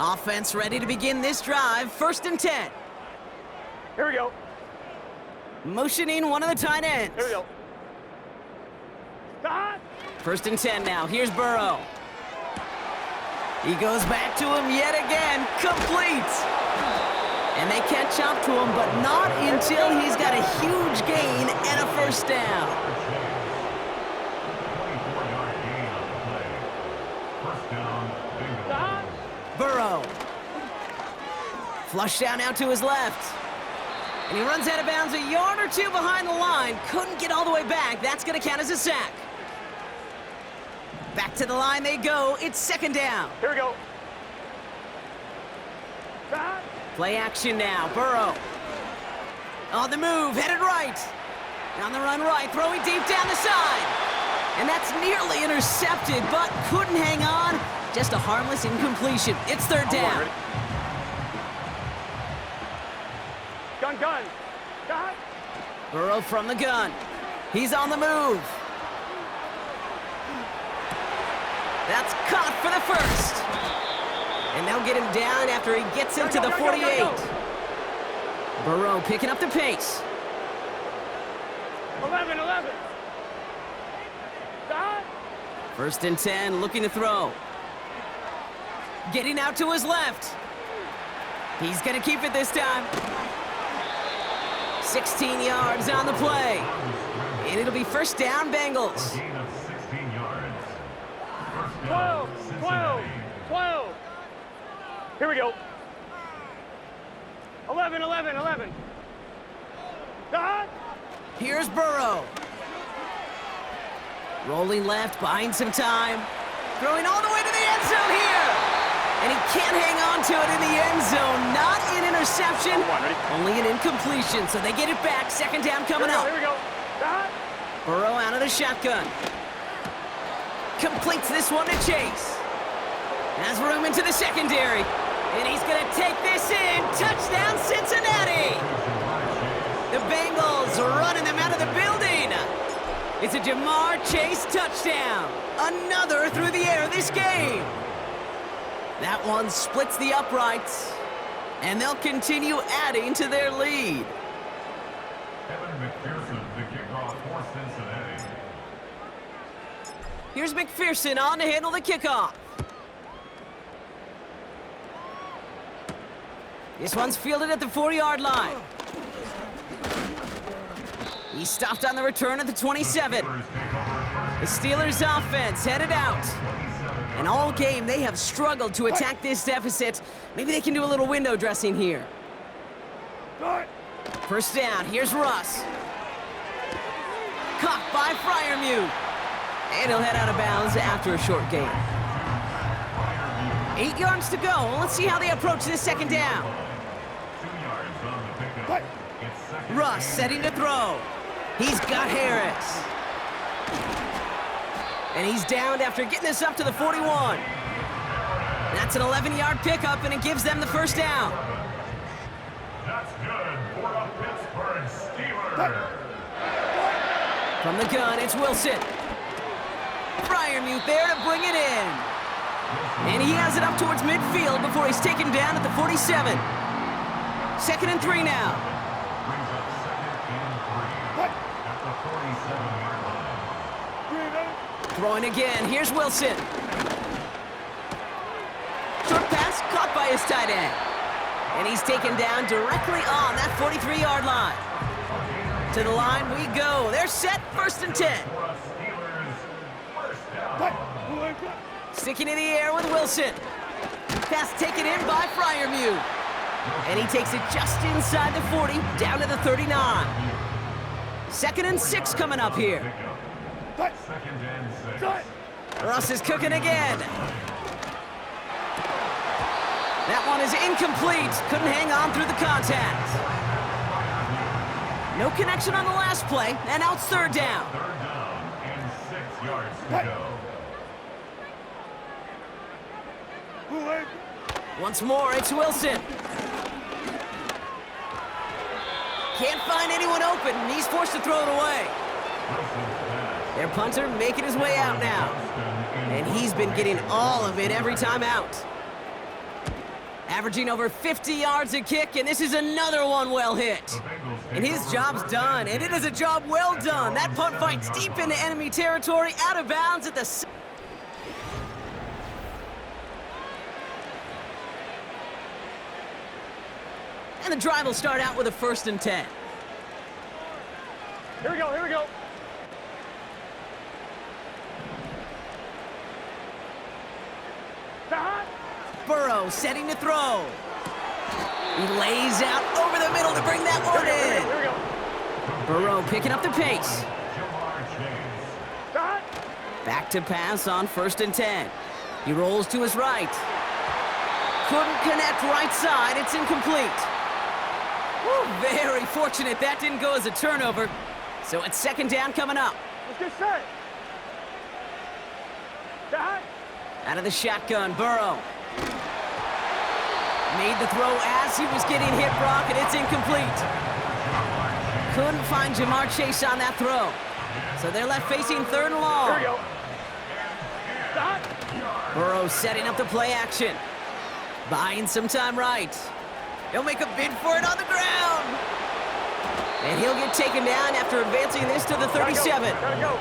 Offense ready to begin this drive. 1st and 10. Here we go. Motioning one of the tight ends. Here we go. Stop. 1st and 10 now. Here's Burrow. He goes back to him yet again. Complete. And they catch up to him, but not until he's got a huge gain and a 1st down. Burrow. Flush down out to his left. And he runs out of bounds a yard or two behind the line. Couldn't get all the way back. That's going to count as a sack. Back to the line they go. It's 2nd down. Here we go. Stop. Play action now. Burrow. On the move, headed right. On the run right, throwing deep down the side. And that's nearly intercepted, but couldn't hang on. Just a harmless incompletion. It's 3rd down. Gun. Stop. Burrow from the gun. He's on the move. That's caught for the 1st. And they'll get him down after he gets into the 48. Burrow picking up the pace. 11. Stop. 1st and 10, looking to throw. Getting out to his left. He's going to keep it this time. 16 yards on the play. And it'll be 1st down, Bengals. 12. Here we go. 11. Stop. Here's Burrow. Rolling left, buying some time. Throwing all the way to the end zone here. And he can't hang on to it in the end zone. Not an interception, only an incompletion. So they get it back. 2nd down coming up. Here we go. Stop. Burrow out of the shotgun. Completes this one to Chase. Has room into the secondary. And he's going to take this in. Touchdown, Cincinnati. The Bengals running them out of the building. It's a Jamar Chase touchdown. Another through the air this game. That one splits the uprights. And they'll continue adding to their lead. Here's McPherson on to handle the kickoff. This one's fielded at the 4-yard line. He stopped on the return at the 27. The Steelers offense headed out. And all game, they have struggled to attack this deficit. Maybe they can do a little window dressing here. 1st down, here's Russ. Caught by Freiermuth. And he'll head out of bounds after a short gain. 8 yards to go. Let's see how they approach this 2nd down. Russ setting to throw. He's got Harris. And he's downed after getting this up to the 41. That's an 11-yard pickup, and it gives them the 1st down. That's good for the Pittsburgh Steelers. From the gun, it's Wilson. Freiermuth there to bring it in. And he has it up towards midfield before he's taken down at the 47. 2nd and 3 now. Brings up 2nd and 3 at the 47-yard line. Throwing again, here's Wilson. Short pass caught by his tight end. And he's taken down directly on that 43-yard line. To the line we go. They're set, 1st and 10. Sticking in the air with Wilson. Pass taken in by Freiermuth. And he takes it just inside the 40, down to the 39. 2nd and 6 coming up here. 2nd and 6. Russ is cooking again. That one is incomplete. Couldn't hang on through the contact. No connection on the last play, and now it's 3rd down. 3rd down and 6 yards to go. Once more, it's Wilson. Can't find anyone open, and he's forced to throw it away. Their punter making his way out now. And he's been getting all of it every time out. Averaging over 50 yards a kick, and this is another one well hit. And his job's done, and it is a job well done. That punt finds deep into enemy territory, out of bounds at the... And the drive will start out with a 1st and 10. Here we go, here we go. The hot. Burrow setting to throw. He lays out over the middle to bring that one in. Here we go. Burrow picking up the pace. The hot. Back to pass on 1st and 10. He rolls to his right. Couldn't connect right side. It's incomplete. Woo, very fortunate that didn't go as a turnover. So it's 2nd down coming up. Let's get set. The hot. Out of the shotgun, Burrow. Made the throw as he was getting hit, Brock, and it's incomplete. Couldn't find Jamar Chase on that throw. So they're left facing 3rd and long. Here we go. The hot. Burrow setting up the play action. Buying some time right. He'll make a bid for it on the ground. And he'll get taken down after advancing this to the 37. Gotta go.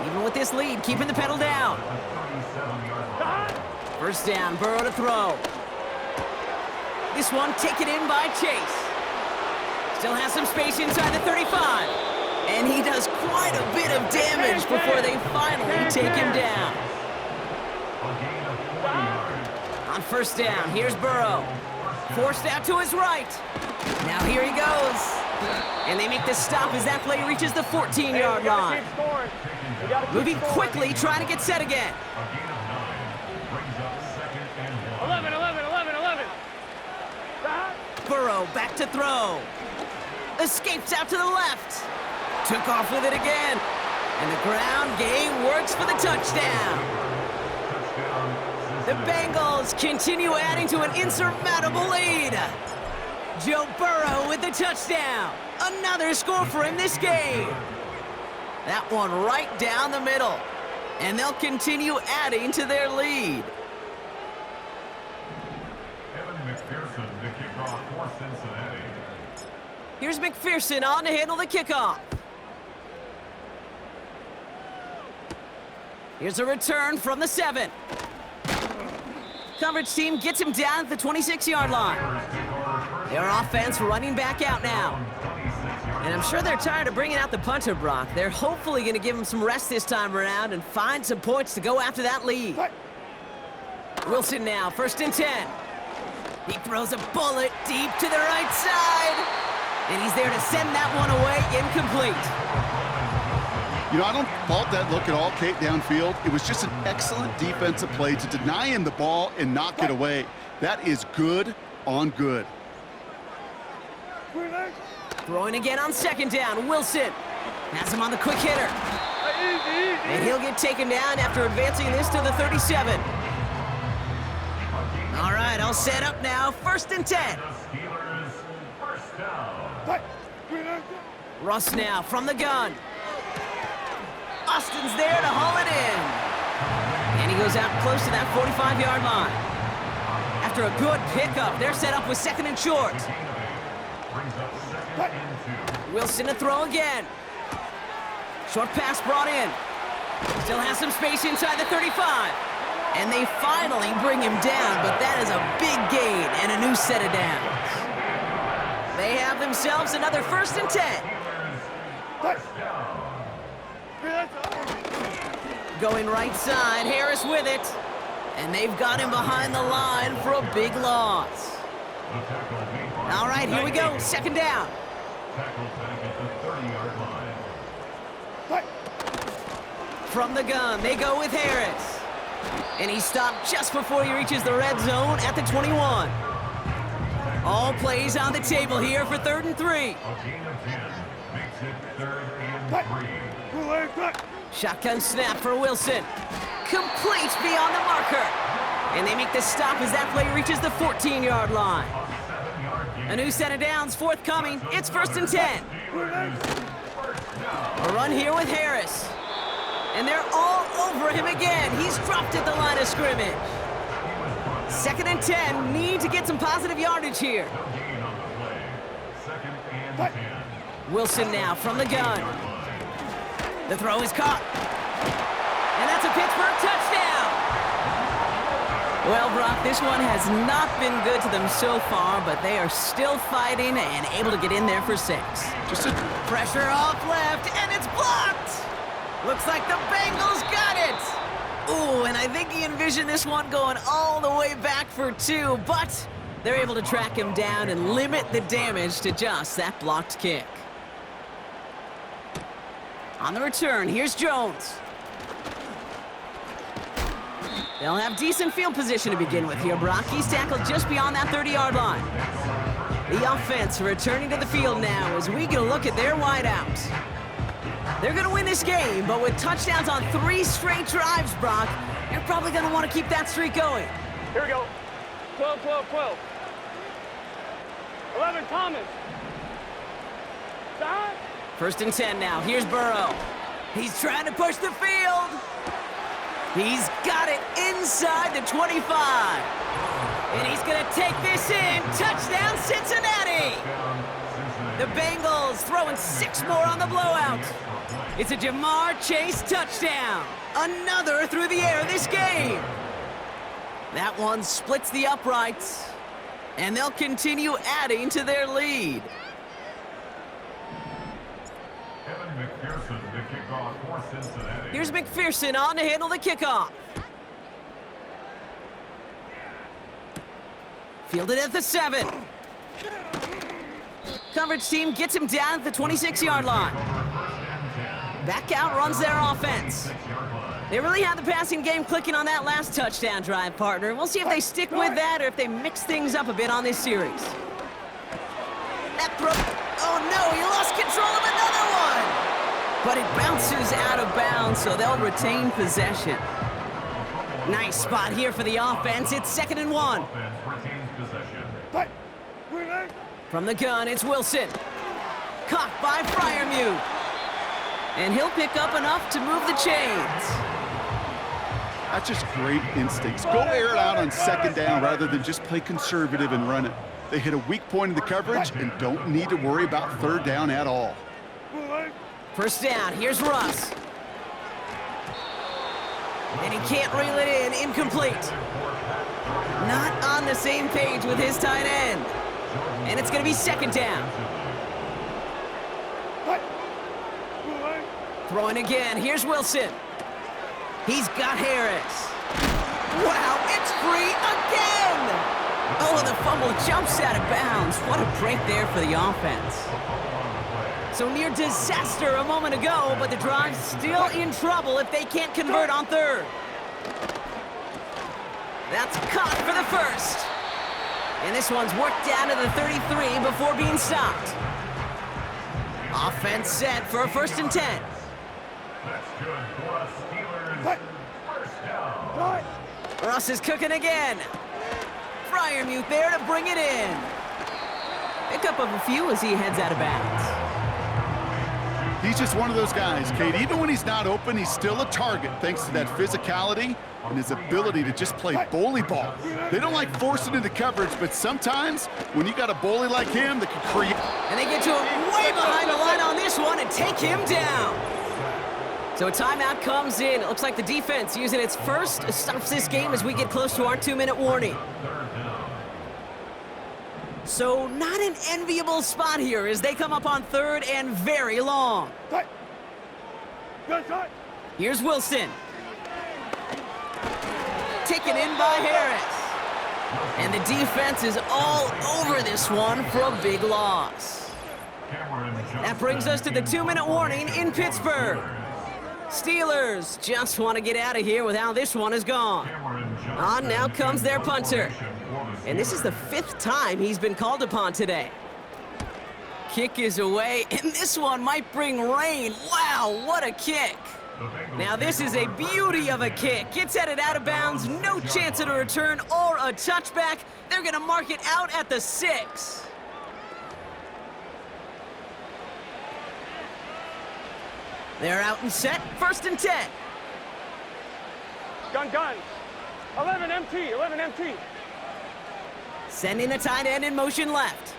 Even with this lead, keeping the pedal down. The hot. 1st down, Burrow to throw. This one taken in by Chase. Still has some space inside the 35. And he does quite a bit of damage before they finally take him down. On 1st down, here's Burrow. Forced out to his right. Now here he goes. And they make the stop as that play reaches the 14-yard line. Moving quickly, trying to get set again. 11, 11, 11, 11. The hot. Burrow back to throw. Escapes out to the left. Took off with it again. And the ground game works for the touchdown. The Bengals continue adding to an insurmountable lead. Joe Burrow with the touchdown. Another score for him this game. That one right down the middle. And they'll continue adding to their lead. Here's McPherson on to handle the kickoff. Here's a return from the 7. Coverage team gets him down at the 26-yard line. Their offense running back out now. And I'm sure they're tired of bringing out the punter, Brock. They're hopefully going to give him some rest this time around and find some points to go after that lead. Wilson now, 1st and 10. He throws a bullet deep to the right side. And he's there to send that one away, incomplete. You know, I don't fault that look at all, Kate, downfield. It was just an excellent defensive play to deny him the ball and knock it away. That is good on good. Throwing again on 2nd down, Wilson has him on the quick hitter. And he'll get taken down after advancing this to the 37. All right, all set up now, 1st and 10. Russ now from the gun. Austin's there to haul it in. And he goes out close to that 45-yard line. After a good pickup, they're set up with 2nd and short. Wilson to throw again. Short pass brought in. Still has some space inside the 35. And they finally bring him down, but that is a big gain and a new set of downs. They have themselves another 1st and 10. Going right side, Harris with it. And they've got him behind the line for a big loss. All right, here we go, 2nd down. From the gun, they go with Harris. And he stopped just before he reaches the red zone at the 21. All plays on the table here for 3rd and 3. Shotgun snap for Wilson. Complete beyond the marker. And they make the stop as that play reaches the 14-yard line. A new set of downs forthcoming. It's 1st and 10. A run here with Harris. And they're all over him again. He's dropped at the line of scrimmage. 2nd and 10, need to get some positive yardage here. No gain on the play. 2nd and 10. Wilson now from the gun. The throw is caught. And that's a Pittsburgh touchdown. Well, Brock, this one has not been good to them so far, but they are still fighting and able to get in there for 6. Just a Pressure off left, and it's blocked. Looks like the Bengals got it. Ooh, and I think he envisioned this one going all the way back for 2, but they're able to track him down and limit the damage to just that blocked kick. On the return, here's Jones. They'll have decent field position to begin with here, Brock. He's tackled just beyond that 30-yard line. The offense returning to the field now as we get a look at their wideouts. They're going to win this game, but with touchdowns on 3 straight drives, Brock, you're probably going to want to keep that streak going. Here we go. 12, 12, 12. 11, Thomas. Stop. 1st and 10 now. Here's Burrow. He's trying to push the field. He's got it inside the 25. And he's going to take this in. Touchdown, Cincinnati. The Bengals throwing 6 more on the blowout. It's a Jamar Chase touchdown. Another through the air this game. That one splits the uprights. And they'll continue adding to their lead. McPherson to kick off for Cincinnati. Here's McPherson on to handle the kickoff. Fielded at the 7. Coverage team gets him down at the 26-yard line. Back out runs their offense. They really had the passing game clicking on that last touchdown drive, partner. We'll see if they stick with that or if they mix things up a bit on this series. That throw. Oh no, he lost control of another one. But it bounces out of bounds, so they'll retain possession. Nice spot here for the offense. It's 2nd and 1. From the gun, it's Wilson. Caught by Freiermuth. And he'll pick up enough to move the chains. That's just great instincts. Go air it out on 2nd down rather than just play conservative and run it. They hit a weak point in the coverage and don't need to worry about 3rd down at all. 1st down, here's Russ. And he can't reel it in, incomplete. Not on the same page with his tight end. And it's going to be 2nd down. Throwing again, here's Wilson. He's got Harris. Wow, it's free again! Oh, and the fumble jumps out of bounds. What a break there for the offense. So near disaster a moment ago, but the drive's still in trouble if they can't convert on 3rd. That's caught for the 1st. And this one's worked down to the 33 before being stopped. Offense set for a 1st and 10. That's good for us Steelers. 1st down. Russ is cooking again. Freiermuth there to bring it in. Pickup of a few as he heads out of bounds. He's just one of those guys, Kate. Even when he's not open, he's still a target thanks to that physicality and his ability to just play bully ball. They don't like forcing into coverage, but sometimes when you got a bully like him that can create... And they get to him way behind the line on this one and take him down. So a timeout comes in. It looks like the defense using its first stops this game as we get close to our 2-minute warning. So not an enviable spot here as they come up on 3rd and very long. Here's Wilson. Taken in by Harris. And the defense is all over this one for a big loss. That brings us to the 2-minute warning in Pittsburgh. Steelers just want to get out of here with how this one is gone. On now comes their punter. And this is the 5th time he's been called upon today. Kick is away, and this one might bring rain. Wow, what a kick. Now this is a beauty of a kick. It's headed out of bounds, no chance at a return or a touchback. They're going to mark it out at the 6. They're out and set, 1st and 10. Gun. 11 MT, 11 MT. Sending the tight end in motion left.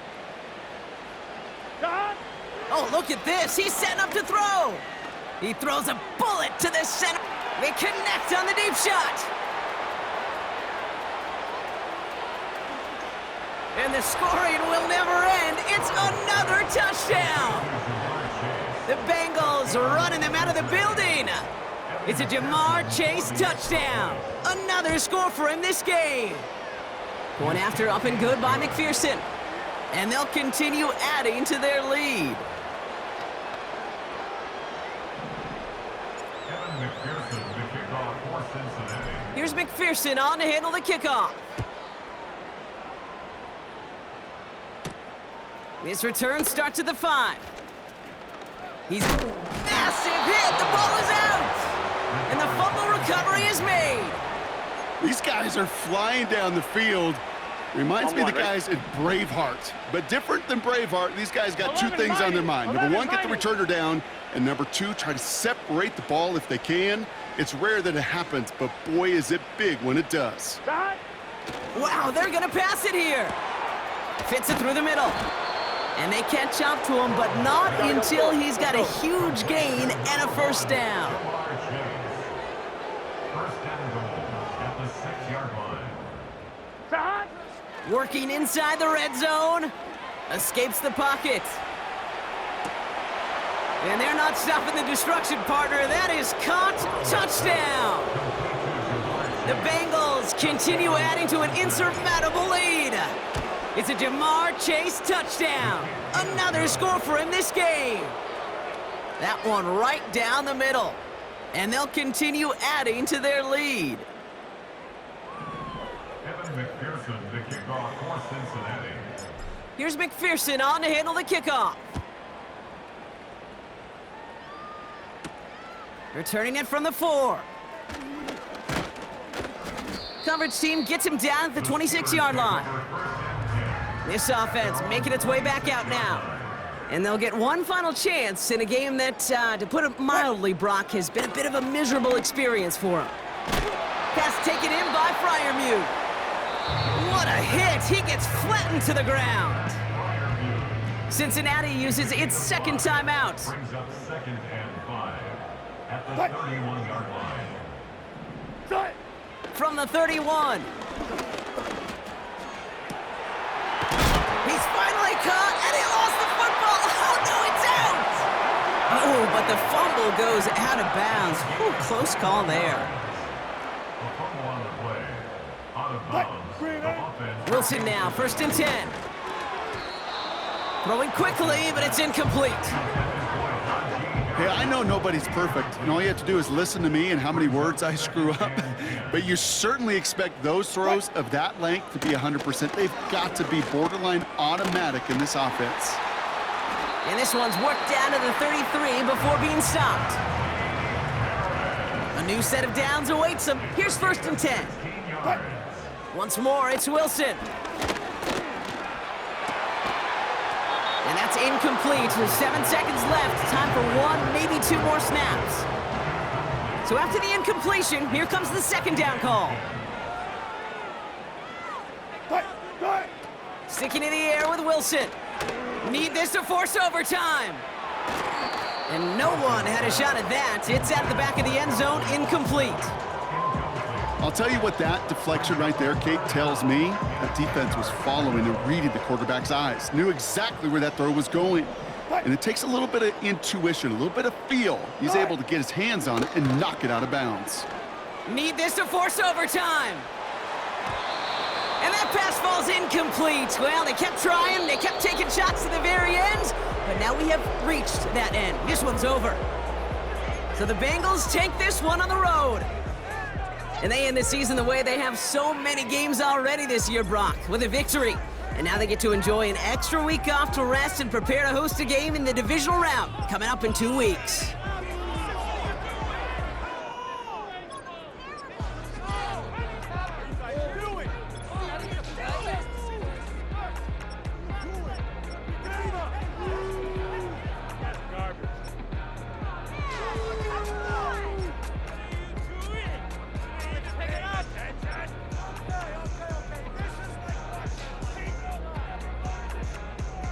Oh, look at this. He's setting up to throw. He throws a bullet to the center. They connect on the deep shot. And the scoring will never end. It's another touchdown. The Bengals running them out of the building. It's a Jamar Chase touchdown. Another score for him this game. Going after up and good by McPherson. And they'll continue adding to their lead. Here's McPherson on to handle the kickoff. This return starts at the 5. He's massive hit. The ball is out. And the fumble recovery is made. These guys are flying down the field. Reminds me of the guys in Braveheart. But different than Braveheart, these guys got two things on their mind. Number one, get the returner down. And number two, try to separate the ball if they can. It's rare that it happens, but boy, is it big when it does. Wow, they're going to pass it here. Fits it through the middle. And they catch up to him, but not until he's got a huge gain and a first down. First and goal at the 6-yard line. Working inside the red zone. Escapes the pocket. And they're not stopping the destruction, partner. That is caught. Touchdown. The Bengals continue adding to an insurmountable lead. It's a Jamar Chase touchdown. Another score for him this game. That one right down the middle. And they'll continue adding to their lead. Evan McPherson, the kickoff for Cincinnati. Here's McPherson on to handle the kickoff. Returning it from the 4. Coverage team gets him down at the 26-yard line. This offense making its way back out now. And they'll get one final chance in a game that, to put it mildly, Brock, has been a bit of a miserable experience for him. Pass taken in by Freiermuth. What a hit! He gets flattened to the ground. Cincinnati uses its second timeout. Brings up 2nd and 5 at the 31-yard line. From the 31. He's finally caught, and he lost the football. Oh, no, it's out! Oh, but the fumble goes out of bounds. Whew, close call there. A fumble on the play. Out of bounds. The offense. Wilson now, 1st and 10. Throwing quickly, but it's incomplete. Hey, I know nobody's perfect, and all you have to do is listen to me and how many words I screw up. But you certainly expect those throws of that length to be 100%. They've got to be borderline automatic in this offense. And this one's worked down to the 33 before being stopped. A new set of downs awaits him. Here's 1st and 10. Once more, it's Wilson. And that's incomplete. 7 seconds left. Time for one, maybe 2 more snaps. So after the incompletion, here comes the 2nd down call. Sticking in the air with Wilson. Need this to force overtime. And no one had a shot at that. It's at the back of the end zone, incomplete. I'll tell you what that deflection right there, Kate, tells me. That defense was following and reading the quarterback's eyes. Knew exactly where that throw was going. And it takes a little bit of intuition, a little bit of feel. He's able to get his hands on it and knock it out of bounds. Need this to force overtime. And that pass falls incomplete. Well, they kept trying. They kept taking shots to the very end. But now we have reached that end. This one's over. So the Bengals take this one on the road. And they end the season the way they have so many games already this year, Brock, with a victory. And now they get to enjoy an extra week off to rest and prepare to host a game in the divisional round coming up in 2 weeks.